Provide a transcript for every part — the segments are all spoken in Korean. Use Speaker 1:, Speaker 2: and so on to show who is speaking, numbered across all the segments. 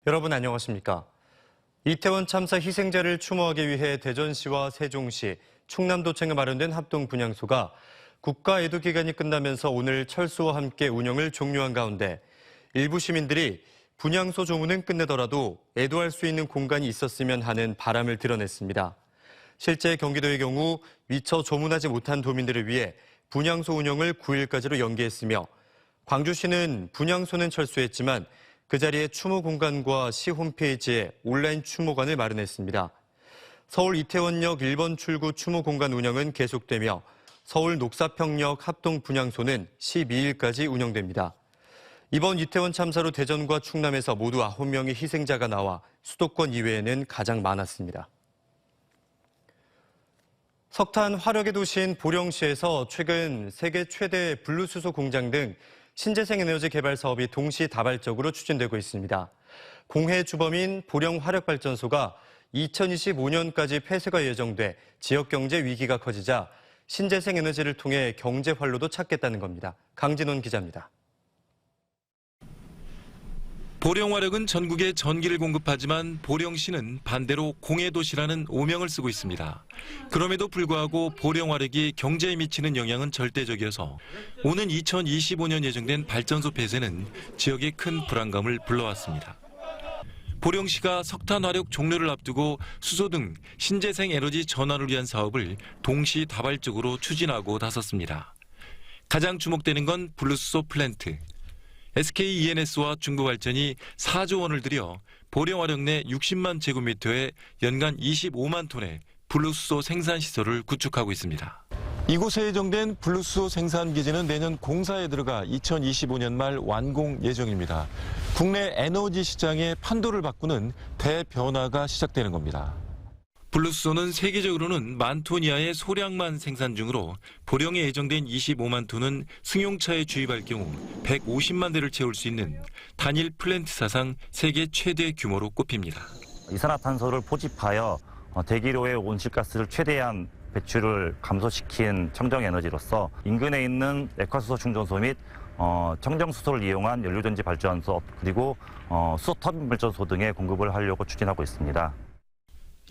Speaker 1: 여러분 안녕하십니까? 이태원 참사 희생자를 추모하기 위해 대전시와 세종시, 충남도청에 마련된 합동 분향소가 국가 애도 기간이 끝나면서 오늘 철수와 함께 운영을 종료한 가운데 일부 시민들이 분향소 조문은 끝내더라도 애도할 수 있는 공간이 있었으면 하는 바람을 드러냈습니다. 실제 경기도의 경우 미처 조문하지 못한 도민들을 위해 분향소 운영을 9일까지로 연기했으며 광주시는 분향소는 철수했지만 그 자리에 추모 공간과 시 홈페이지에 온라인 추모관을 마련했습니다. 서울 이태원역 1번 출구 추모 공간 운영은 계속되며 서울 녹사평역 합동 분향소는 12일까지 운영됩니다. 이번 이태원 참사로 대전과 충남에서 모두 9명의 희생자가 나와 수도권 이외에는 가장 많았습니다. 석탄 화력의 도시인 보령시에서 최근 세계 최대 블루수소 공장 등 신재생 에너지 개발 사업이 동시다발적으로 추진되고 있습니다. 공해 주범인 보령화력발전소가 2025년까지 폐쇄가 예정돼 지역 경제 위기가 커지자 신재생 에너지를 통해 경제 활로도 찾겠다는 겁니다. 강진원 기자입니다.
Speaker 2: 보령화력은 전국에 전기를 공급하지만 보령시는 반대로 공해도시라는 오명을 쓰고 있습니다. 그럼에도 불구하고 보령화력이 경제에 미치는 영향은 절대적이어서 오는 2025년 예정된 발전소 폐쇄는 지역에 큰 불안감을 불러왔습니다. 보령시가 석탄화력 종료를 앞두고 수소 등 신재생 에너지 전환을 위한 사업을 동시다발적으로 추진하고 나섰습니다. 가장 주목되는 건 블루수소 플랜트. SK E&S와 중부발전이 4조 원을 들여 보령화력 내 60만 제곱미터에 연간 25만 톤의 블루수소 생산시설을 구축하고 있습니다. 이곳에 예정된 블루수소 생산기지는 내년 공사에 들어가 2025년 말 완공 예정입니다. 국내 에너지 시장의 판도를 바꾸는 대변화가 시작되는 겁니다. 블루수소는 세계적으로는 10,000톤 이하의 소량만 생산 중으로 보령에 예정된 25만 톤은 승용차에 주입할 경우 150만 대를 채울 수 있는 단일 플랜트 사상 세계 최대 규모로 꼽힙니다.
Speaker 3: 이산화탄소를 포집하여 대기로의 온실가스를 최대한 배출을 감소시킨 청정에너지로서 인근에 있는 액화수소 충전소 및 청정수소를 이용한 연료전지 발전소 그리고 수소 터빈 발전소 등에 공급을 하려고 추진하고 있습니다.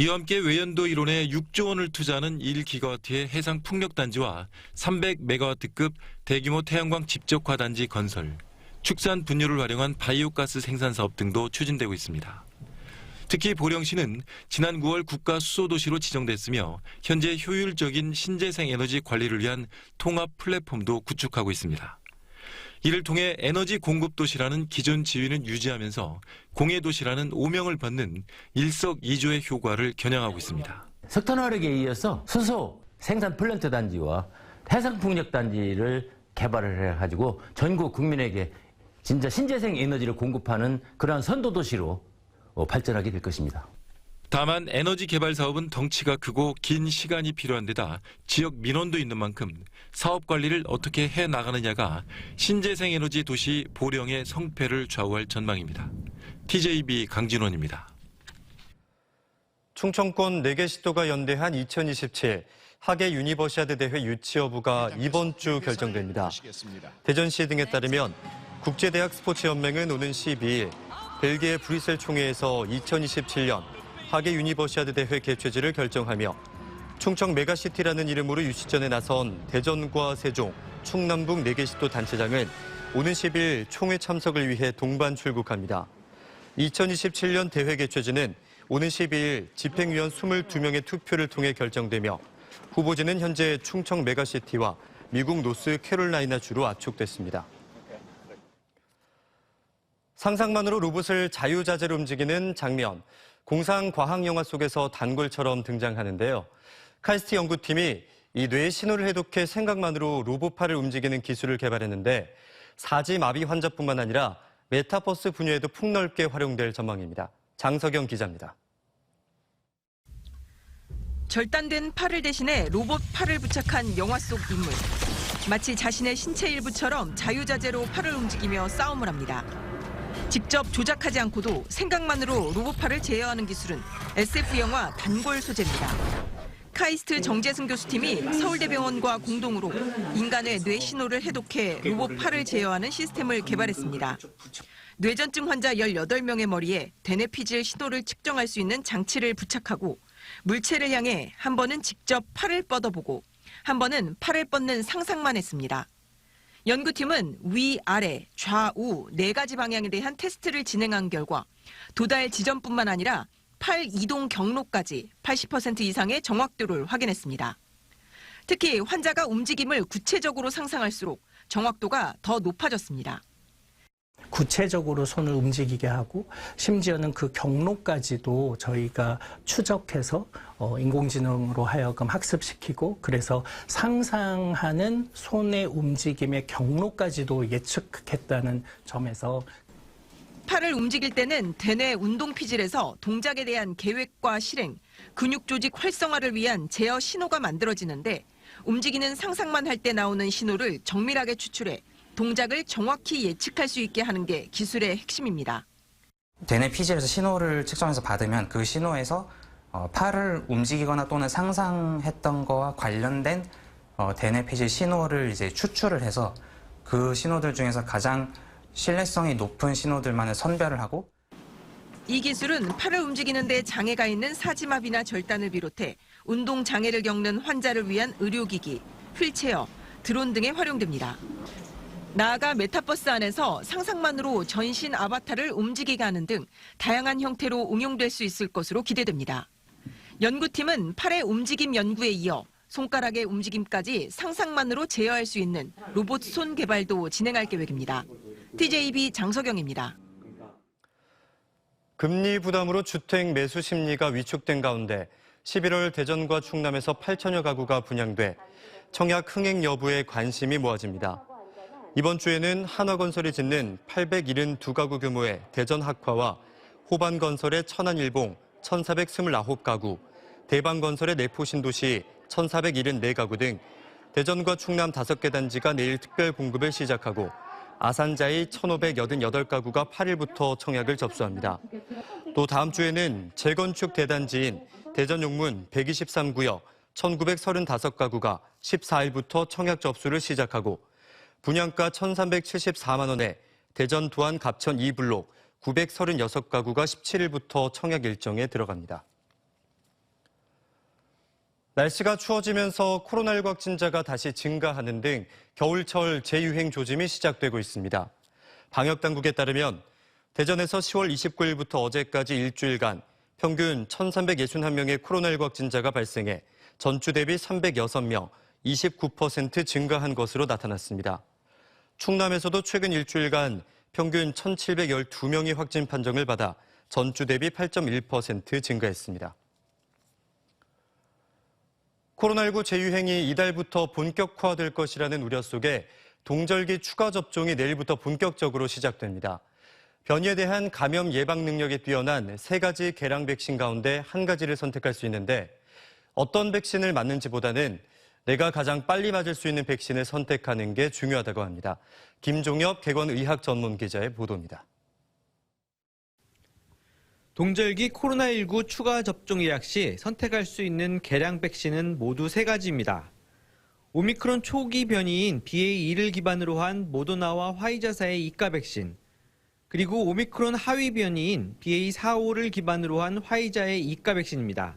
Speaker 2: 이와 함께 외연도 이론에 6조 원을 투자하는 1기가와트의 해상 풍력단지와 300메가와트급 대규모 태양광 집적화 단지 건설, 축산 분유를 활용한 바이오가스 생산 사업 등도 추진되고 있습니다. 특히 보령시는 지난 9월 국가 수소도시로 지정됐으며 현재 효율적인 신재생 에너지 관리를 위한 통합 플랫폼도 구축하고 있습니다. 이를 통해 에너지 공급 도시라는 기존 지위는 유지하면서 공해 도시라는 오명을 받는 일석이조의 효과를 겨냥하고 있습니다.
Speaker 4: 석탄화력에 이어서 수소 생산 플랜트 단지와 해상풍력 단지를 개발을 해가지고 전국 국민에게 진짜 신재생 에너지를 공급하는 그러한 선도 도시로 발전하게 될 것입니다.
Speaker 2: 다만 에너지 개발 사업은 덩치가 크고 긴 시간이 필요한 데다 지역 민원도 있는 만큼 사업 관리를 어떻게 해나가느냐가 신재생 에너지 도시 보령의 성패를 좌우할 전망입니다. TJB 강진원입니다.
Speaker 1: 충청권 4개 시도가 연대한 2027 하계 유니버시아드 대회 유치 여부가 이번 주 결정됩니다. 대전시 등에 따르면 국제대학 스포츠연맹은 오는 12일 벨기에 브뤼셀 총회에서 2027년 하계 유니버시아드 대회 개최지를 결정하며 충청 메가시티라는 이름으로 유치전에 나선 대전과 세종, 충남북 4개 시도 단체장은 오는 10일 총회 참석을 위해 동반 출국합니다. 2027년 대회 개최지는 오는 12일 집행위원 22명의 투표를 통해 결정되며 후보지는 현재 충청 메가시티와 미국 노스캐롤라이나주로 압축됐습니다. 상상만으로 로봇을 자유자재로 움직이는 장면, 공상 과학 영화 속에서 단골처럼 등장하는데요. 카이스트 연구팀이 이 뇌 신호를 해독해 생각만으로 로봇팔을 움직이는 기술을 개발했는데 사지 마비 환자뿐만 아니라 메타버스 분야에도 폭넓게 활용될 전망입니다. 장석영 기자입니다.
Speaker 5: 절단된 팔을 대신해 로봇 팔을 부착한 영화 속 인물. 마치 자신의 신체 일부처럼 자유자재로 팔을 움직이며 싸움을 합니다. 직접 조작하지 않고도 생각만으로 로봇팔을 제어하는 기술은 SF 영화 단골 소재입니다. 카이스트 정재승 교수팀이 서울대병원과 공동으로 인간의 뇌 신호를 해독해 로봇팔을 제어하는 시스템을 개발했습니다. 뇌전증 환자 18명의 머리에 대뇌피질 신호를 측정할 수 있는 장치를 부착하고 물체를 향해 한 번은 직접 팔을 뻗어보고 한 번은 팔을 뻗는 상상만 했습니다. 연구팀은 위, 아래, 좌우 4가지 방향에 대한 테스트를 진행한 결과 도달 지점뿐만 아니라 팔 이동 경로까지 80% 이상의 정확도를 확인했습니다. 특히 환자가 움직임을 구체적으로 상상할수록 정확도가 더 높아졌습니다.
Speaker 6: 구체적으로 손을 움직이게 하고 심지어는 그 경로까지도 저희가 추적해서 인공지능으로 하여금 학습시키고 그래서 상상하는 손의 움직임의 경로까지도 예측했다는 점에서
Speaker 5: 팔을 움직일 때는 대뇌 운동피질에서 동작에 대한 계획과 실행, 근육 조직 활성화를 위한 제어 신호가 만들어지는데 움직이는 상상만 할 때 나오는 신호를 정밀하게 추출해 동작을 정확히 예측할 수 있게 하는 게 기술의 핵심입니다.
Speaker 7: 대뇌 피질에서 신호를 측정해서 받으면 그 신호에서 팔을 움직이거나 또는 상상했던 거와 관련된 대뇌 피질 신호를 이제 추출을 해서 그 신호들 중에서 가장 신뢰성이 높은 신호들만을 선별을 하고
Speaker 5: 이 기술은 팔을 움직이는 데 장애가 있는 사지마비나 절단을 비롯해 운동 장애를 겪는 환자를 위한 의료기기, 휠체어, 드론 등에 활용됩니다. 나아가 메타버스 안에서 상상만으로 전신 아바타를 움직이게 하는 등 다양한 형태로 응용될 수 있을 것으로 기대됩니다. 연구팀은 팔의 움직임 연구에 이어 손가락의 움직임까지 상상만으로 제어할 수 있는 로봇 손 개발도 진행할 계획입니다. TJB 장석영입니다.
Speaker 1: 금리 부담으로 주택 매수 심리가 위축된 가운데 11월 대전과 충남에서 8천여 가구가 분양돼 청약 흥행 여부에 관심이 모아집니다. 이번 주에는 한화건설이 짓는 872가구 규모의 대전 학화와 호반건설의 천안일봉 1,429가구, 대방건설의 내포신도시 1,474가구 등 대전과 충남 5개 단지가 내일 특별 공급을 시작하고 아산자이 1,588가구가 8일부터 청약을 접수합니다. 또 다음 주에는 재건축 대단지인 대전용문 123구역 1,935가구가 14일부터 청약 접수를 시작하고 분양가 1,374만 원에 대전 두안 갑천 2블록 936가구가 17일부터 청약 일정에 들어갑니다. 날씨가 추워지면서 코로나19 확진자가 다시 증가하는 등 겨울철 재유행 조짐이 시작되고 있습니다. 방역당국에 따르면 대전에서 10월 29일부터 어제까지 일주일간 평균 1,361명의 코로나19 확진자가 발생해 전주 대비 306명, 29% 증가한 것으로 나타났습니다. 충남에서도 최근 일주일간 평균 1,712명이 확진 판정을 받아 전주 대비 8.1% 증가했습니다. 코로나19 재유행이 이달부터 본격화될 것이라는 우려 속에 동절기 추가 접종이 내일부터 본격적으로 시작됩니다. 변이에 대한 감염 예방 능력이 뛰어난 3가지 개량 백신 가운데 한 가지를 선택할 수 있는데 어떤 백신을 맞는지보다는 내가 가장 빨리 맞을 수 있는 백신을 선택하는 게 중요하다고 합니다. 김종엽 개건의학 전문 기자의 보도입니다.
Speaker 8: 동절기 코로나19 추가 접종 예약 시 선택할 수 있는 개량 백신은 모두 3가지입니다. 오미크론 초기 변이인 BA.2를 기반으로 한 모더나와 화이자사의 이가 백신, 그리고 오미크론 하위 변이인 BA.4,5를 기반으로 한 화이자의 이가 백신입니다.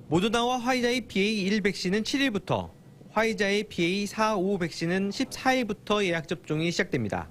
Speaker 8: 모더나와 화이자의 BA.1 백신은 7일부터, 화이자의 BA.4,5 백신은 14일부터 예약 접종이 시작됩니다.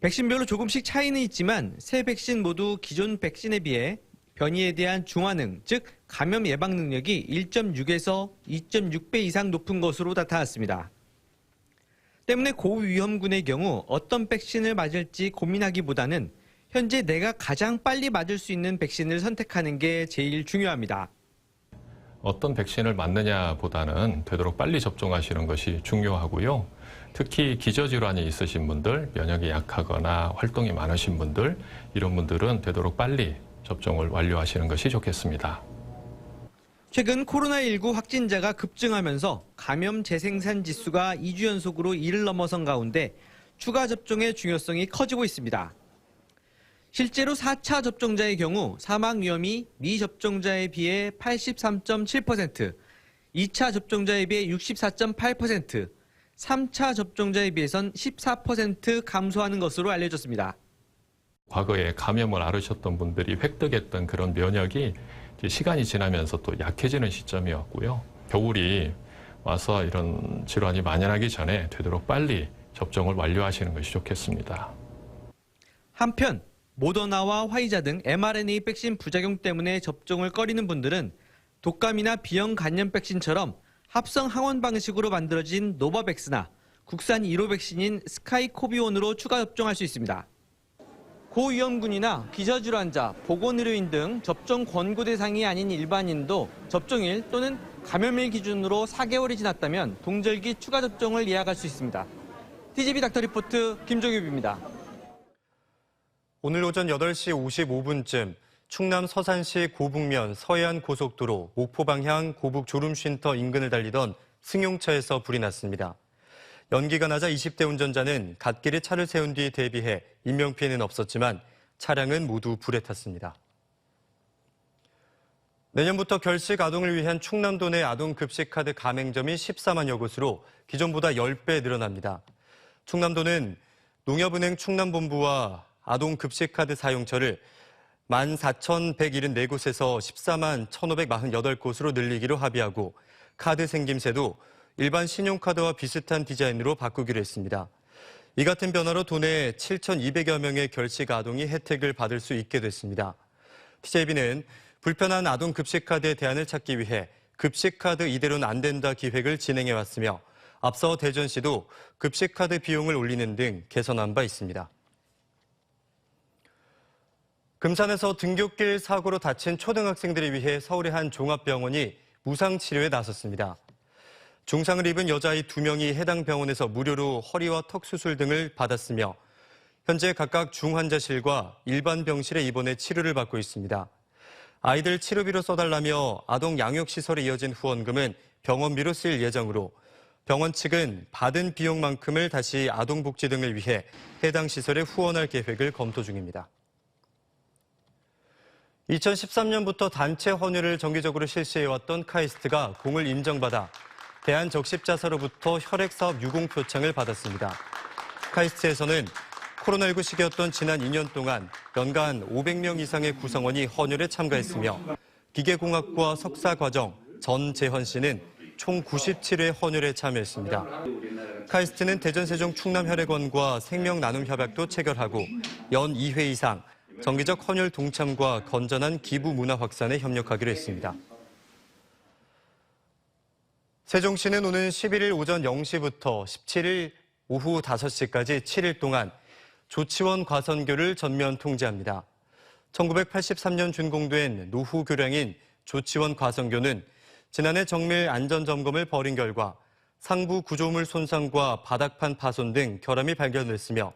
Speaker 8: 백신별로 조금씩 차이는 있지만 새 백신 모두 기존 백신에 비해 변이에 대한 중화능, 즉 감염 예방 능력이 1.6에서 2.6배 이상 높은 것으로 나타났습니다. 때문에 고위험군의 경우 어떤 백신을 맞을지 고민하기보다는 현재 내가 가장 빨리 맞을 수 있는 백신을 선택하는 게 제일 중요합니다.
Speaker 9: 어떤 백신을 맞느냐보다는 되도록 빨리 접종하시는 것이 중요하고요. 특히 기저질환이 있으신 분들, 면역이 약하거나 활동이 많으신 분들, 이런 분들은 되도록 빨리 접종을 완료하시는 것이 좋겠습니다.
Speaker 8: 최근 코로나19 확진자가 급증하면서 감염 재생산 지수가 2주 연속으로 1을 넘어선 가운데 추가 접종의 중요성이 커지고 있습니다. 실제로 4차 접종자의 경우 사망 위험이 미접종자에 비해 83.7%, 2차 접종자에 비해 64.8%, 3차 접종자에 비해선 14% 감소하는 것으로 알려졌습니다.
Speaker 9: 과거에 감염을 앓으셨던 분들이 획득했던 그런 면역이 이제 시간이 지나면서 또 약해지는 시점이었고요. 겨울이 와서 이런 질환이 만연하기 전에 되도록 빨리 접종을 완료하시는 것이 좋겠습니다.
Speaker 8: 한편 모더나와 화이자 등 mRNA 백신 부작용 때문에 접종을 꺼리는 분들은 독감이나 비형 간염 백신처럼 합성 항원 방식으로 만들어진 노바백스나 국산 1호 백신인 스카이코비온으로 추가 접종할 수 있습니다. 고위험군이나 기저질환자, 보건의료인 등 접종 권고 대상이 아닌 일반인도 접종일 또는 감염일 기준으로 4개월이 지났다면 동절기 추가 접종을 예약할 수 있습니다. TGV 닥터리포트 김종엽입니다.
Speaker 1: 오늘 오전 8시 55분쯤 충남 서산시 고북면 서해안 고속도로 목포 방향 고북 졸음쉼터 인근을 달리던 승용차에서 불이 났습니다. 연기가 나자 20대 운전자는 갓길에 차를 세운 뒤 대비해 인명피해는 없었지만 차량은 모두 불에 탔습니다. 내년부터 결식 아동을 위한 충남도 내 아동급식카드 가맹점이 14만여 곳으로 기존보다 10배 늘어납니다. 충남도는 농협은행 충남본부와 아동급식카드 사용처를 14,174곳에서 14만 1,548곳으로 늘리기로 합의하고 카드 생김새도 일반 신용카드와 비슷한 디자인으로 바꾸기로 했습니다. 이 같은 변화로 도내 7,200여 명의 결식 아동이 혜택을 받을 수 있게 됐습니다. TJB는 불편한 아동급식카드의 대안을 찾기 위해 급식카드 이대로는 안 된다 기획을 진행해왔으며 앞서 대전시도 급식카드 비용을 올리는 등 개선한 바 있습니다. 금산에서 등굣길 사고로 다친 초등학생들을 위해 서울의 한 종합병원이 무상치료에 나섰습니다. 중상을 입은 여자아이 2명이 해당 병원에서 무료로 허리와 턱 수술 등을 받았으며 현재 각각 중환자실과 일반 병실에 입원해 치료를 받고 있습니다. 아이들 치료비로 써달라며 아동 양육시설에 이어진 후원금은 병원비로 쓰일 예정으로 병원 측은 받은 비용만큼을 다시 아동복지 등을 위해 해당 시설에 후원할 계획을 검토 중입니다. 2013년부터 단체 헌혈을 정기적으로 실시해왔던 카이스트가 공을 인정받아 대한적십자사로부터 혈액사업 유공표창을 받았습니다. 카이스트에서는 코로나19 시기였던 지난 2년 동안 연간 500명 이상의 구성원이 헌혈에 참가했으며 기계공학과 석사과정 전재헌 씨는 총 97회 헌혈에 참여했습니다. 카이스트는 대전세종 충남혈액원과 생명나눔협약도 체결하고 연 2회 이상 정기적 헌혈 동참과 건전한 기부 문화 확산에 협력하기로 했습니다. 세종시는 오는 11일 오전 0시부터 17일 오후 5시까지 7일 동안 조치원 과선교를 전면 통제합니다. 1983년 준공된 노후 교량인 조치원 과선교는 지난해 정밀 안전점검을 벌인 결과 상부 구조물 손상과 바닥판 파손 등 결함이 발견됐으며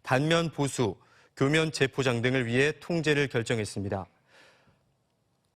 Speaker 1: 단면 보수, 교면 재포장 등을 위해 통제를 결정했습니다.